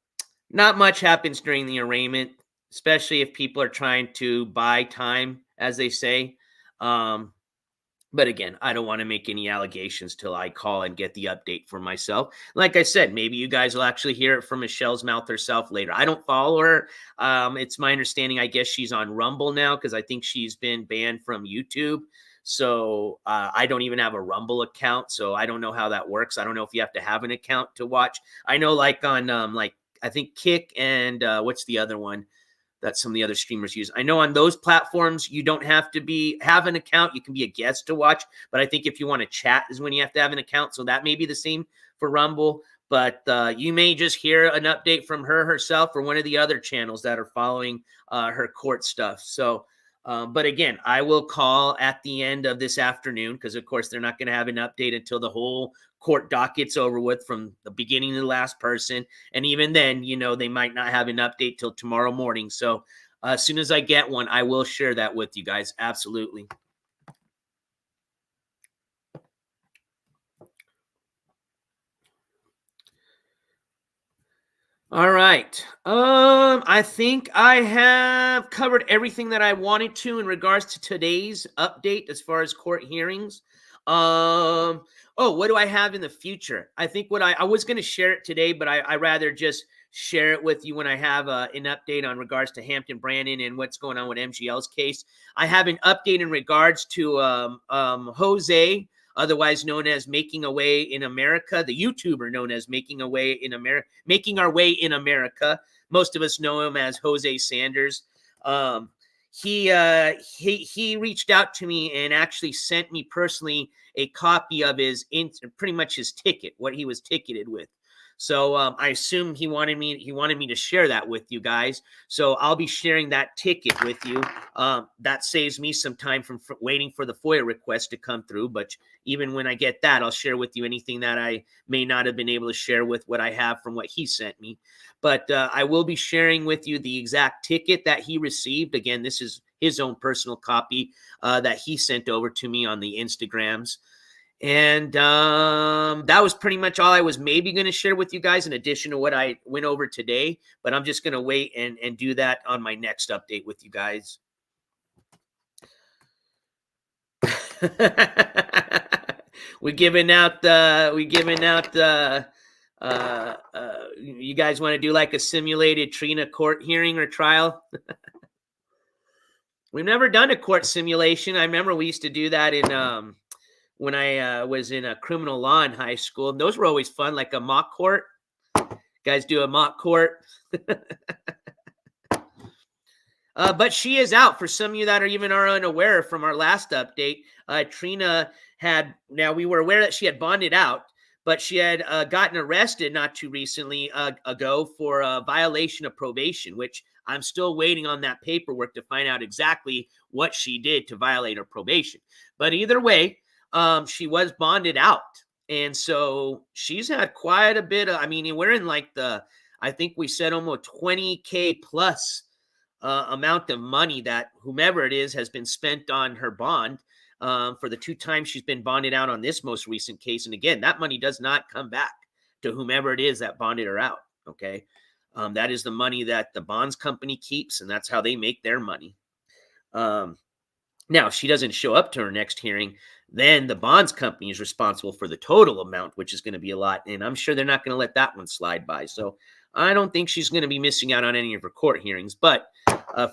not much happens during the arraignment. especially if people are trying to buy time, as they say. But again, I don't want to make any allegations till I call and get the update for myself. Like I said, maybe you guys will actually hear it from Michelle's mouth herself later. I don't follow her. It's my understanding, I guess she's on Rumble now because I think she's been banned from YouTube. So I don't even have a Rumble account, so I don't know how that works. I don't know if you have to have an account to watch. I know like on I think Kick and what's the other one that some of the other streamers use. I know on those platforms, you don't have to have an account. You can be a guest to watch. But I think if you want to chat is when you have to have an account. So that may be the same for Rumble. But you may just hear an update from her herself or one of the other channels that are following her court stuff. So, but again, I will call at the end of this afternoon because, of course, they're not going to have an update until the whole court docket's over with from the beginning to the last person. And even then, they might not have an update till tomorrow morning. So as soon as I get one, I will share that with you guys. Absolutely. All right. I think I have covered everything that I wanted to in regards to today's update as far as court hearings. What do I have in the future? I think what I was going to share it today, but I rather just share it with you when I have an update on regards to Hampton Brandon and what's going on with MGL's case. I have an update in regards to Jose, otherwise known as Making a Way in America, the YouTuber known as Making Our Way in America. Most of us know him as Jose Sanders. He reached out to me and actually sent me personally a copy of pretty much his ticket, what he was ticketed with. So I assume he wanted me to share that with you guys. So I'll be sharing that ticket with you. That saves me some time from waiting for the FOIA request to come through. But even when I get that, I'll share with you anything that I may not have been able to share with what I have from what he sent me. But I will be sharing with you the exact ticket that he received. Again, this is his own personal copy that he sent over to me on the Instagrams. And that was pretty much all I was maybe going to share with you guys in addition to what I went over today. But I'm just going to wait and do that on my next update with you guys. You guys want to do like a simulated Trina court hearing or trial? We've never done a court simulation. I remember we used to do that in when I was in a criminal law in high school. And those were always fun, like a mock court. Guys do a mock court. But she is out. For some of you that are unaware from our last update, Trina now we were aware that she had bonded out, but she had gotten arrested not too recently ago for a violation of probation, which I'm still waiting on that paperwork to find out exactly what she did to violate her probation. But either way, she was bonded out. And so she's had quite a bit of, we're in like I think we said almost 20K plus amount of money that whomever it is has been spent on her bond for the 2 times she's been bonded out on this most recent case. And again, that money does not come back to whomever it is that bonded her out. Okay. That is the money that the bonds company keeps, and that's how they make their money. Now, if she doesn't show up to her next hearing, then the bonds company is responsible for the total amount, which is going to be a lot. And I'm sure they're not going to let that one slide by. So I don't think she's going to be missing out on any of her court hearings. But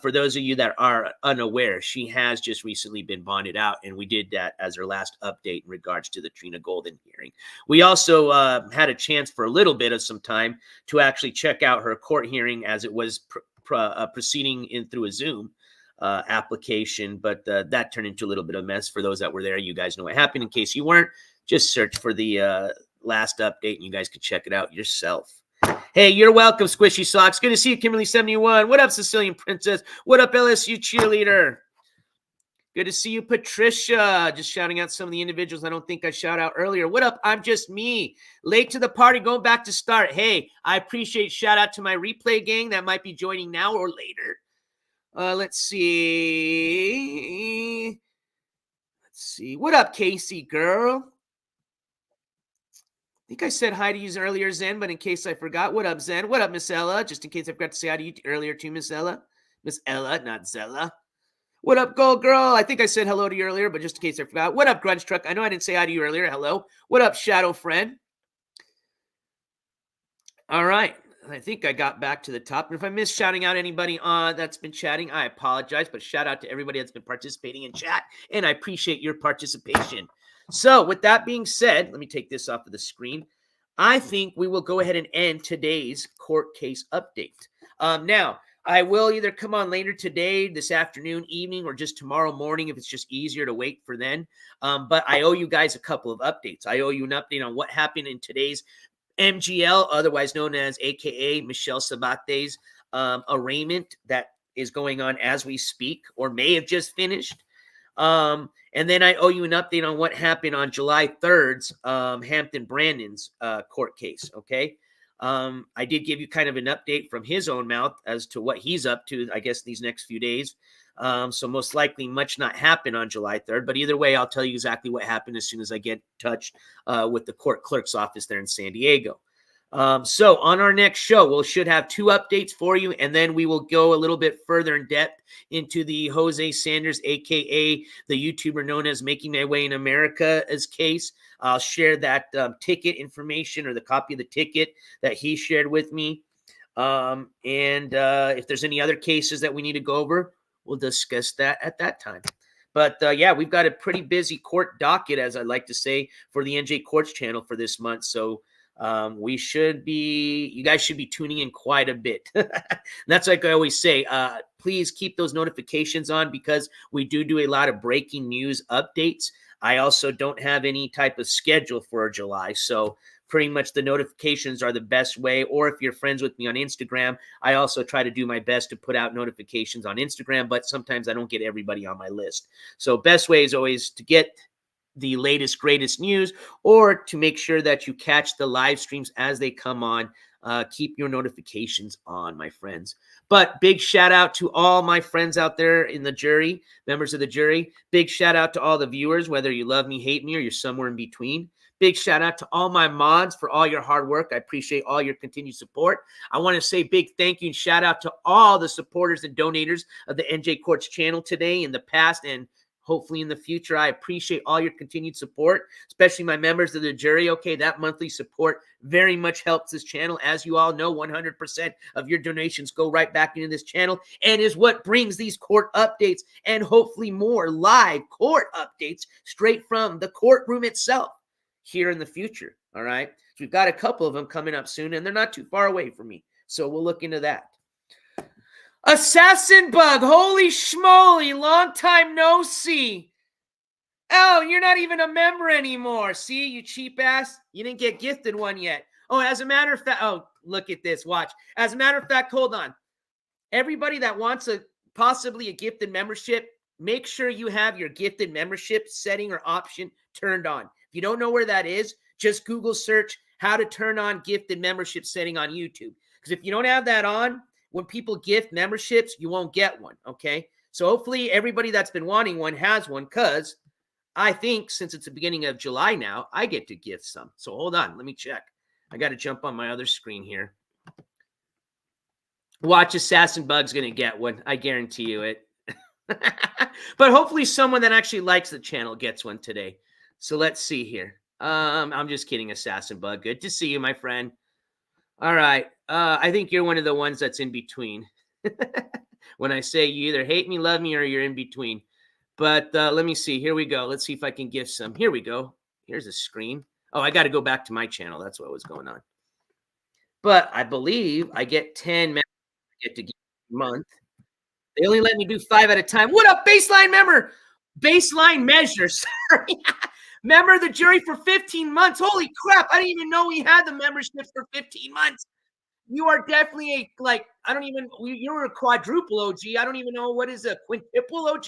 for those of you that are unaware, she has just recently been bonded out. And we did that as her last update in regards to the Trina Golden hearing. We also had a chance for a little bit of some time to actually check out her court hearing as it was proceeding in through a Zoom application, but that turned into a little bit of a mess. For those that were there, you guys know what happened. In case you weren't, just search for the last update and you guys can check it out yourself. Hey, you're welcome, Squishy Socks. Good to see you, Kimberly71. What up, Sicilian Princess? What up, LSU Cheerleader? Good to see you, Patricia. Just shouting out some of the individuals I don't think I shout out earlier. What up? I'm just me. Late to the party, going back to start. Hey, I appreciate shout out to my replay gang that might be joining now or later. Let's see. What up, Casey girl? I think I said hi to you earlier, Zen, but in case I forgot, what up, Zen? What up, Miss Ella? Just in case I forgot to say hi to you earlier too, Miss Ella. Miss Ella, not Zella. What up, Gold Girl? I think I said hello to you earlier, but just in case I forgot. What up, Grunge Truck? I know I didn't say hi to you earlier. Hello. What up, Shadow Friend? All right. I think I got back to the top. And if I missed shouting out anybody that's been chatting, I apologize. But shout out to everybody that's been participating in chat. And I appreciate your participation. So with that being said, let me take this off of the screen. I think we will go ahead and end today's court case update. Now, I will either come on later today, this afternoon, evening, or just tomorrow morning if it's just easier to wait for then. But I owe you guys a couple of updates. I owe you an update on what happened in today's MGL, otherwise known as AKA Michelle Sabate's arraignment that is going on as we speak or may have just finished. And then I owe you an update on what happened on July 3rd's Hampton Brandon's court case, okay? I did give you kind of an update from his own mouth as to what he's up to, I guess, these next few days. So most likely much not happen on July 3rd. But either way, I'll tell you exactly what happened as soon as I get in touch with the court clerk's office there in San Diego. So on our next show, we should have 2 updates for you, and then we will go a little bit further in depth into the Jose Sanders, a.k.a. the YouTuber known as Making My Way in America's case. I'll share that ticket information or the copy of the ticket that he shared with me. And if there's any other cases that we need to go over, we'll discuss that at that time. But yeah, we've got a pretty busy court docket, as I like to say, for the NJCourts channel for this month. So you guys should be tuning in quite a bit. That's like I always say, please keep those notifications on because we do a lot of breaking news updates. I also don't have any type of schedule for July. So pretty much the notifications are the best way. Or if you're friends with me on Instagram, I also try to do my best to put out notifications on Instagram, but sometimes I don't get everybody on my list. So best way is always to get the latest, greatest news, or to make sure that you catch the live streams as they come on. Keep your notifications on, my friends. But big shout out to all my friends out there in the jury, members of the jury. Big shout out to all the viewers, whether you love me, hate me, or you're somewhere in between. Big shout out to all my mods for all your hard work. I appreciate all your continued support. I want to say big thank you and shout out to all the supporters and donators of the NJCourts channel today, in the past, and hopefully in the future. I appreciate all your continued support, especially my members of the jury. Okay, that monthly support very much helps this channel. As you all know, 100% of your donations go right back into this channel and is what brings these court updates and hopefully more live court updates straight from the courtroom itself here in the future. All right. So we've got a couple of them coming up soon, and they're not too far away from me. So we'll look into that. Assassin Bug, holy schmoly, long time no see. Oh, you're not even a member anymore. See, you cheap ass. You didn't get gifted one yet. Oh, as a matter of fact, oh, look at this. Watch. As a matter of fact, hold on. Everybody that wants possibly a gifted membership, make sure you have your gifted membership setting or option turned on. If you don't know where that is, just Google search how to turn on gifted membership setting on YouTube. Because if you don't have that on, when people gift memberships, you won't get one, okay? So hopefully everybody that's been wanting one has one, because I think since it's the beginning of July now, I get to gift some. So hold on, let me check. I got to jump on my other screen here. Watch, Assassin Bug's going to get one. I guarantee you it. But hopefully someone that actually likes the channel gets one today. So let's see here. I'm just kidding, Assassin Bug. Good to see you, my friend. All right. I think you're one of the ones that's in between. When I say you either hate me, love me, or you're in between. But let me see. Here we go. Let's see if I can gift some. Here we go. Here's a screen. Oh, I got to go back to my channel. That's what was going on. But I believe I get 10 members I get to give a month. They only let me do 5 at a time. What up, baseline member? Baseline measure. Sorry. Member of the jury for 15 months. Holy crap. I didn't even know we had the membership for 15 months. You are definitely you're a quadruple OG. I don't even know what is a quintuple OG.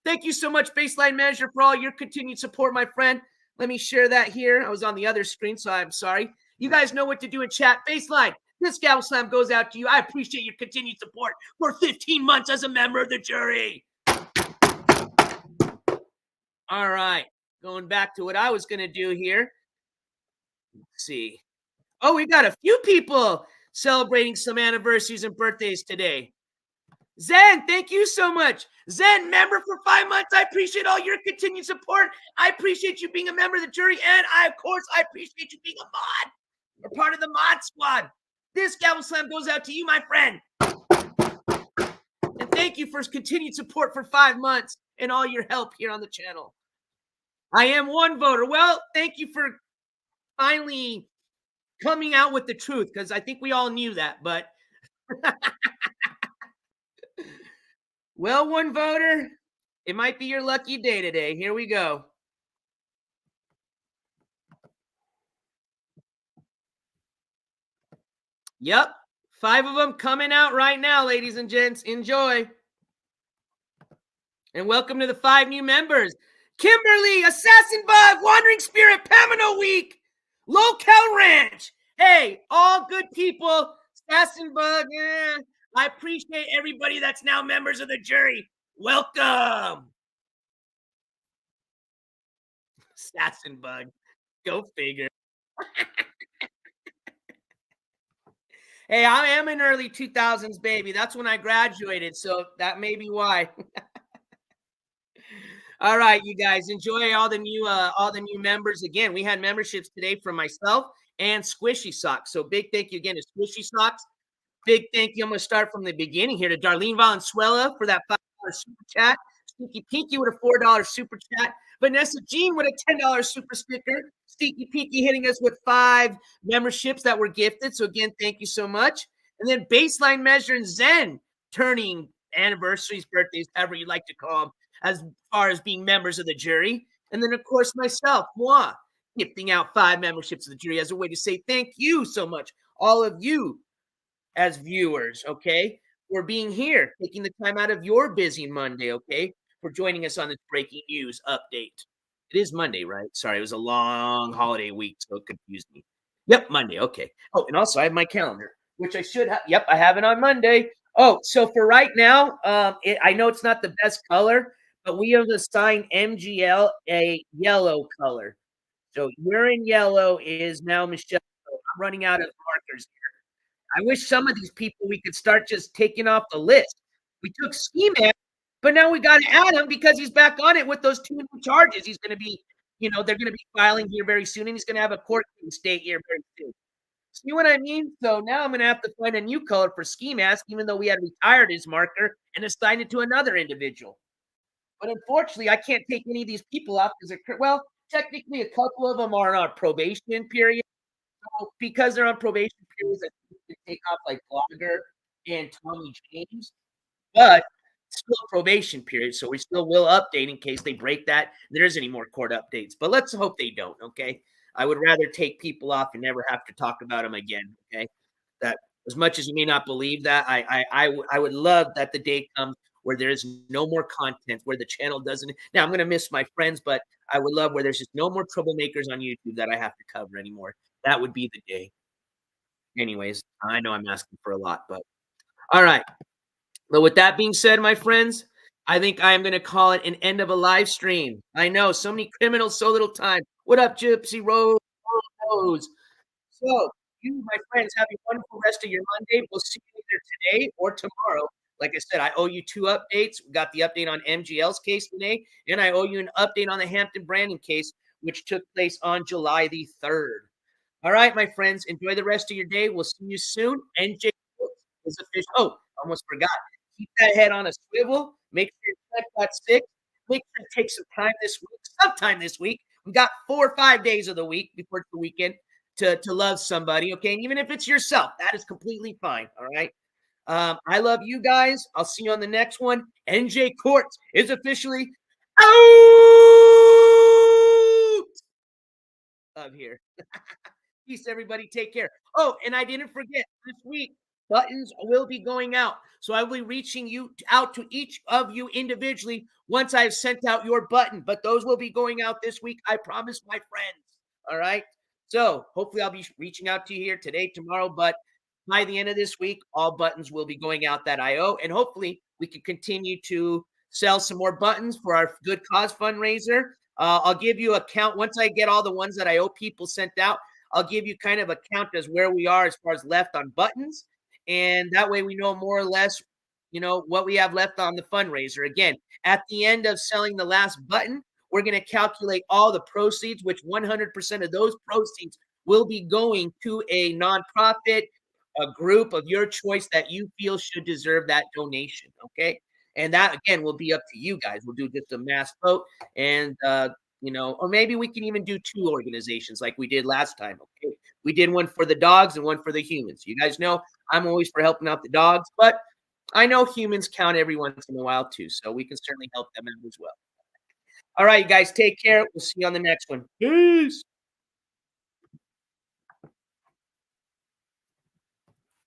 Thank you so much, Baseline Manager, for all your continued support, my friend. Let me share that here. I was on the other screen, so I'm sorry. You guys know what to do in chat. Baseline, this gavel slam goes out to you. I appreciate your continued support for 15 months as a member of the jury. All right. Going back to what I was going to do here. Let's see. Oh, we got a few people celebrating some anniversaries and birthdays today. Zen, thank you so much. Zen, member for 5 months. I appreciate all your continued support. I appreciate you being a member of the jury. And of course, I appreciate you being a mod or part of the mod squad. This gavel slam goes out to you, my friend. And thank you for continued support for 5 months and all your help here on the channel. I am one voter. Well, thank you for finally coming out with the truth, because I think we all knew that, but well, one voter, it might be your lucky day today. Here we go. Yep, 5 of them coming out right now, ladies and gents. Enjoy. And welcome to the 5 new members. Kimberly, Assassin Bug, Wandering Spirit, Pamino Week, Locale Ranch. Hey, all good people. Assassin Bug, I appreciate everybody that's now members of the jury. Welcome. Assassin Bug. Go figure. Hey, I am an early 2000s baby. That's when I graduated, so that may be why. All right, you guys, enjoy all the new members. Again, we had memberships today from myself and Squishy Socks. So big thank you again to Squishy Socks. Big thank you. I'm going to start from the beginning here to Darlene Valenzuela for that $5 super chat. Stinky Pinky with a $4 super chat. Vanessa Jean with a $10 super sticker. Stinky Pinky hitting us with 5 memberships that were gifted. So again, thank you so much. And then Baseline Measure and Zen turning anniversaries, birthdays, however you like to call them, as far as being members of the jury. And then, of course, myself, moi, gifting out 5 memberships of the jury as a way to say thank you so much, all of you as viewers, okay, for being here, taking the time out of your busy Monday, okay, for joining us on this breaking news update. It is Monday, right? Sorry, it was a long holiday week, so it confused me. Yep, Monday, okay. Oh, and also I have my calendar, which I should have. Yep, I have it on Monday. Oh, so for right now, I know it's not the best color, but we have assigned MGL a yellow color. So urine yellow is now Michelle. I'm running out of markers here. I wish some of these people we could start just taking off the list. We took Ski Man, but now we got to add him because he's back on it with those 2 new charges. He's going to be, they're going to be filing here very soon, and he's going to have a court state here very soon. See what I mean? So now I'm going to have to find a new color for Ski Mask, even though we had retired his marker and assigned it to another individual. But unfortunately, I can't take any of these people off because they're, well, technically a couple of them are on probation period. So because they're on probation periods, I think we can take off like Blogger and Tommy James. But still probation period, so we still will update in case they break that. There isn't any more court updates, but let's hope they don't, okay? I would rather take people off and never have to talk about them again, okay? That as much as you may not believe that, I would love that the day comes where there is no more content, where the channel doesn't. Now, I'm going to miss my friends, but I would love where there's just no more troublemakers on YouTube that I have to cover anymore. That would be the day. Anyways, I know I'm asking for a lot, but all right. But with that being said, my friends, I think I am going to call it an end of a live stream. I know, so many criminals, so little time. What up, Gypsy Rose? So, you, my friends, have a wonderful rest of your Monday. We'll see you either today or tomorrow. Like I said, I owe you 2 updates. We got the update on MGL's case today, and I owe you an update on the Hampton Brandon case, which took place on July the 3rd. All right, my friends, enjoy the rest of your day. We'll see you soon. NJ is official. Oh, almost forgot. Keep that head on a swivel. Make sure you check that 6. Make sure to take some time this week, sometime this week. We got 4 or 5 days of the week before it's the weekend to love somebody, okay? And even if it's yourself, that is completely fine, all right? I love you guys. I'll see you on the next one. NJCourts is officially out of here. Peace, everybody. Take care. Oh, and I didn't forget, this week, buttons will be going out. So I will be reaching out to each of you individually once I've sent out your button. But those will be going out this week. I promise, my friends. All right? So hopefully I'll be reaching out to you here today, tomorrow. But by the end of this week, all buttons will be going out that I owe. And hopefully we can continue to sell some more buttons for our good cause fundraiser. I'll give you a count. Once I get all the ones that I owe people sent out, I'll give you kind of a count as where we are as far as left on buttons. And that way we know more or less what we have left on the fundraiser. Again, at the end of selling the last button, we're going to calculate all the proceeds, which 100% of those proceeds will be going to a nonprofit, a group of your choice that you feel should deserve that donation. Okay. And that, again, will be up to you guys. We'll do just a mass vote and, or maybe we can even do 2 organizations like we did last time. Okay. We did one for the dogs and one for the humans. You guys know I'm always for helping out the dogs, but I know humans count every once in a while too. So we can certainly help them out as well. All right, you guys, take care. We'll see you on the next one. Peace.